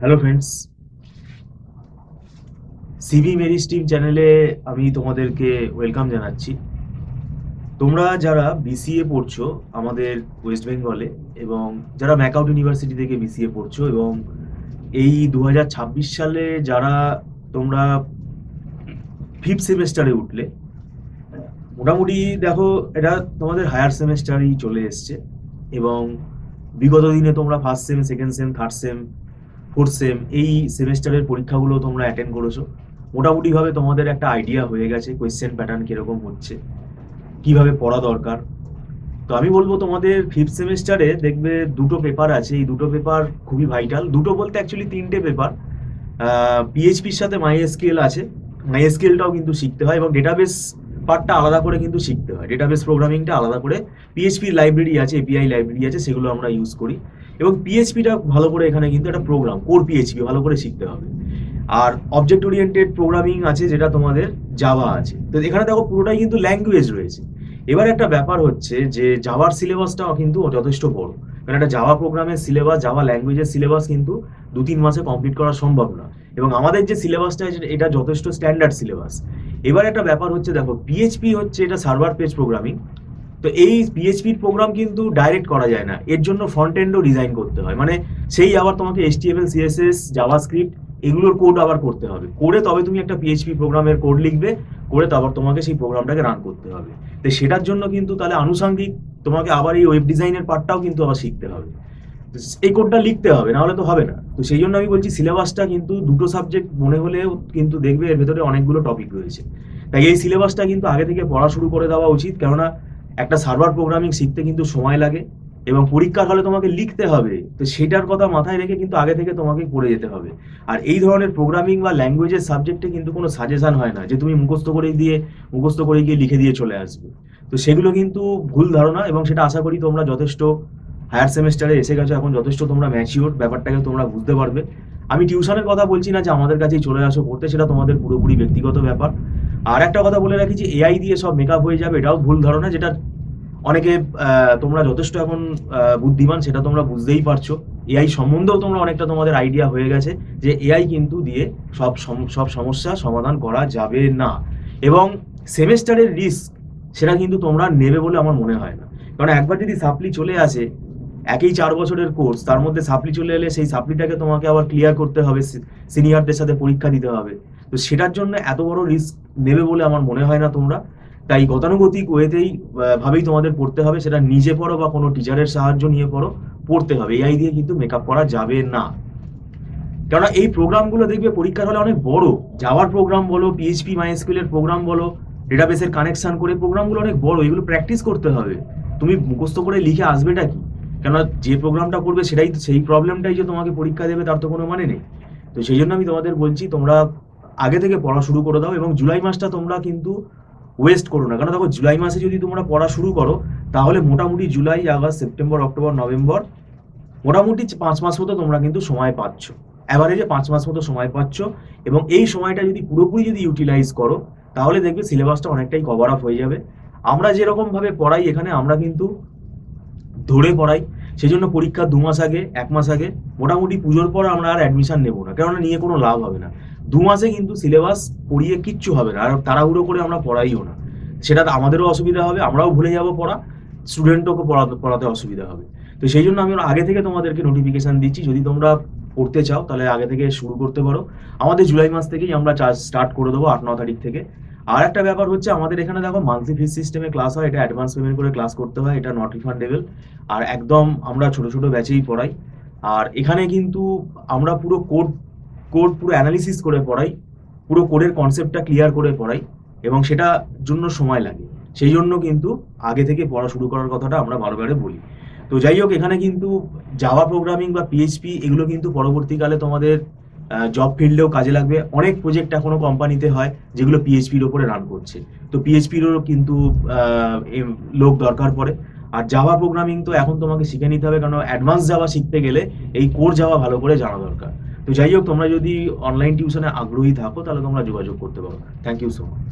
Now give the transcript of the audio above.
Hello friends, CV মেরি stream চ্যানেলে আমি তোমাদেরকে ওয়েলকাম জানাচ্ছি। তোমরা যারা বিসিএ পড়ছো আমাদের ওয়েস্ট বেঙ্গলে, এবং যারা ম্যাকআউট ইউনিভার্সিটি থেকে বিসিএ পড়ছো, এবং এই 2026 সালে যারা তোমরা ফিফথ সেমেস্টারে উঠলে, মোটামুটি দেখো এটা তোমাদের হায়ার সেমেস্টারই চলে এসছে। এবং বিগত দিনে তোমরা first same, second same, third same, fourth sem এই সেমেস্টারের পরীক্ষাগুলো তোমরা অ্যাটেন্ড করেছো। মোটামুটিভাবে তোমাদের একটা আইডিয়া হয়ে গেছে কোয়েশ্চেন প্যাটার্ন কিরকম হচ্ছে, কিভাবে পড়া দরকার। তো আমি বলবো তোমাদের ফিফথ সেমেস্টারে দেখবে দুটো পেপার আছে, এই দুটো পেপার খুবই ভাইটাল। দুটো বলতে অ্যাকচুয়ালি তিনটে পেপার। পিএইচপির সাথে মাইএসকিউএল আছে, মাইএসকিউএলটাও কিন্তু শিখতে হয়, এবং ডেটাবেস পার্টটা আলাদা করে কিন্তু শিখতে হয়। ডেটাবেস প্রোগ্রামিংটা আলাদা করে, পিএইচপির লাইব্রেরি আছে, এপিআই লাইব্রেরি আছে, সেগুলো আমরা ইউজ করি। এবং পিএইচপিটা ভালো করে এখানে কিন্তু একটা প্রোগ্রাম, কোর পিএইচপি ভালো করে শিখতে হবে। আর অবজেক্ট ওরিয়েন্টেড প্রোগ্রামিং আছে, যেটা তোমাদের জাভা আছে। তো এখানে দেখো পুরোটাই কিন্তু ল্যাঙ্গুয়েজ রয়েছে। এবার একটা ব্যাপার হচ্ছে যে জাভার সিলেবাসটাও কিন্তু যথেষ্ট বড়। কারণ একটা জাভা প্রোগ্রামের সিলেবাস, জাভা ল্যাঙ্গুয়েজের সিলেবাস কিন্তু 2-3 মাসে কমপ্লিট করা সম্ভব না। এবং আমাদের যে সিলেবাসটা আছে এটা যথেষ্ট স্ট্যান্ডার্ড সিলেবাস। এবার একটা ব্যাপার হচ্ছে, দেখো পিএইচপি হচ্ছে এটা সার্ভার পেজ প্রোগ্রামিং। তো এই পিএইচপির প্রোগ্রাম কিন্তু ডাইরেক্ট করা যায় না, এর জন্য ফ্রন্ট এন্ডও ডিজাইন করতে হয়। মানে সেই আবার তোমাকে এইচটিএমএল, সিএসএস, জাভাস্ক্রিপ্ট এগুলোর কোড আবার করতে হবে, করে তবে তুমি একটা পিএইচপি প্রোগ্রামের কোড লিখবে, করে তারপর তোমাকে সেই প্রোগ্রামটাকে রান করতে হবে। তো সেটার জন্য কিন্তু তাহলে আনুষঙ্গিক তোমাকে আবার এই ওয়েব ডিজাইনের পার্টটাও কিন্তু আবার শিখতে হবে। এই কোডটা লিখতে হবে, না হলে তো হবে না। তো সেই জন্য আমি বলছি সিলেবাসটা কিন্তু দুটো সাবজেক্ট মনে হলেও কিন্তু দেখবে এর ভেতরে অনেকগুলো টপিক রয়েছে। তাই এই সিলেবাসটা কিন্তু আগে থেকে পড়া শুরু করে দেওয়া উচিত, কেননা একটা সার্ভার প্রোগ্রামিং শিখতে কিন্তু সময় লাগে, এবং পরীক্ষার হলে তোমাকে লিখতে হবে। তো সেটার কথা মাথায় রেখে কিন্তু আগে থেকে তোমাকে পড়ে যেতে হবে। আর এই ধরনের প্রোগ্রামিং বা ল্যাঙ্গুয়েজের সাবজেক্টে কিন্তু কোনো সাজেশন হয় না যে তুমি মুখস্থ করে গিয়ে লিখে দিয়ে চলে আসবে। তো সেগুলো কিন্তু ভুল ধারণা, এবং সেটা আশা করি তোমরা যথেষ্ট হায়ার সেমেস্টারে এসে গেছো, এখন যথেষ্ট তোমরা ম্যাচিওর, ব্যাপারটাকে তোমরা বুঝতে পারবে। আমি টিউশনের কথা বলছি না যে আমাদের কাছেই চলে আসো পড়তে, সেটা তোমাদের পুরোপুরি ব্যক্তিগত ব্যাপার। আর একটা কথা বলে রাখি যে এআই দিয়ে সব মেকআপ হয়ে যাবে, এটাও ভুল ধারণা। যেটা অনেকে তোমরা যথেষ্ট এখন বুদ্ধিমান, সেটা তোমরা বুঝতেই পারছো। এআই সম্বন্ধেও তোমরা অনেকটা তোমাদের আইডিয়া হয়ে গেছে যে এআই কিন্তু দিয়ে সব সমস্যা সমাধান করা যাবে না। এবং সেমেস্টারের রিস্ক সেটা কিন্তু তোমরা নেবে বলে আমার মনে হয় না। কারণ একবার যদি সাপ্লি চলে আসে, একই 4 বছরের কোর্স, তার মধ্যে সাপ্লি চলে এলে সেই সাপ্লিটাকে তোমাকে আবার ক্লিয়ার করতে হবে, সিনিয়রদের সাথে পরীক্ষা দিতে হবে। তো সেটার জন্য এত বড় রিস্ক নেবে বলে আমার মনে হয় না তোমরা। তাই গতানুগতিক ওয়েতেই ভাবেই তোমাদের পড়তে হবে, সেটা নিজে পড়ো বা কোনো টিচারের সাহায্য নিয়ে পড়ো, পড়তে হবে। এআই দিয়ে কিন্তু মেকআপ করা যাবে না। কেননা এই প্রোগ্রামগুলো দেখবে পরীক্ষার হলে অনেক বড়। জাভার প্রোগ্রাম বলো, পিএইচপি মাইএসকিউএল এর প্রোগ্রাম বলো, ডেটাবেসের কানেকশন করে প্রোগ্রামগুলো অনেক বড়, এগুলো প্র্যাকটিস করতে হবে। তুমি মুখস্থ করে লিখে আসবেটা কি? কেননা যে প্রোগ্রামটা করবে সেটাই তো, সেই প্রবলেমটাই যে তোমাকে পরীক্ষা দেবে তার তো কোনো মানে নেই। তো সেই জন্য আমি তোমাদের বলছি তোমরা আগে থেকে পড়া শুরু করে দাও, এবং জুলাই মাসটা তোমরা কিন্তু ওয়েস্ট করো না। কারণ দেখো জুলাই মাসে যদি তোমরা পড়া শুরু করো, তাহলে মোটামুটি July, August, September, October, November, মোটামুটি 5 মাস মতো তোমরা কিন্তু সময় পাচ্ছ। অ্যাভারেজে 5 মাস মতো সময় পাচ্ছ। এবং এই সময়টা যদি পুরোপুরি ইউটিলাইজ করো, তাহলে দেখবে সিলেবাসটা অনেকটাই কভার আপ হয়ে যাবে। আমরা যেরকম ভাবে পড়াই এখানে, আমরা কিন্তু ধরে পড়াই। সেই জন্য পরীক্ষা 2 মাস আগে, 1 মাস আগে, মোটামুটি পুজোর পর আমরা আর অ্যাডমিশন নেবো না, কেননা নিয়ে কোনো লাভ হবে না। 2 মাসে কিন্তু সিলেবাস পড়িয়ে কিচ্ছু হবে না, আর তাড়াহুড়ো করে আমরা পড়াইও না। সেটা আমাদেরও অসুবিধা হবে, আমরাও ভুলে যাব পড়া, স্টুডেন্টকে পড়াতে অসুবিধা হবে। তো সেই জন্য আমি আগে থেকে তোমাদেরকে নোটিফিকেশন দিচ্ছি, যদি তোমরা পড়তে চাও তাহলে আগে থেকে শুরু করতে পারো। আমাদের জুলাই মাস থেকেই আমরা স্টার্ট করে দেবো, 8-9 তারিখ থেকে। আর একটা ব্যাপার হচ্ছে, আমাদের এখানে দেখো মান্থলি ফিস সিস্টেমে ক্লাস হয়, এটা অ্যাডভান্স পেমেন্ট করে ক্লাস করতে হয়, এটা নট রিফান্ডেবল। আর একদম আমরা ছোট ছোট ব্যাচেই পড়াই। আর এখানে কিন্তু আমরা পুরো কোড কোড পুরো অ্যানালিসিস করে পড়াই, পুরো কোডের কনসেপ্টটা ক্লিয়ার করে পড়াই, এবং সেটার জন্য সময় লাগে। সেই জন্য কিন্তু আগে থেকে পড়া শুরু করার কথাটা আমরা বারবারে বলি। তো যাই হোক, এখানে কিন্তু জাভা প্রোগ্রামিং বা পিএইচপি এগুলো কিন্তু পরবর্তীকালে তোমাদের জব ফিল্ডেও কাজে লাগবে। অনেক প্রজেক্ট এখনো কোম্পানিতে হয় যেগুলো পিএইচপির ওপরে রান করছে। তো পিএইচপিরও কিন্তু লোক দরকার পড়ে। আর জাভা প্রোগ্রামিং তো এখন তোমাকে শিখে নিতে হবে, কারণ অ্যাডভান্স জাভা শিখতে গেলে এই কোর জাভা ভালো করে জানা দরকার। তো যাই হোক, তোমরা যদি অনলাইন টিউশনে আগ্রহী থাকো তাহলে তোমরা যোগাযোগ করতে পারো। Thank you so much.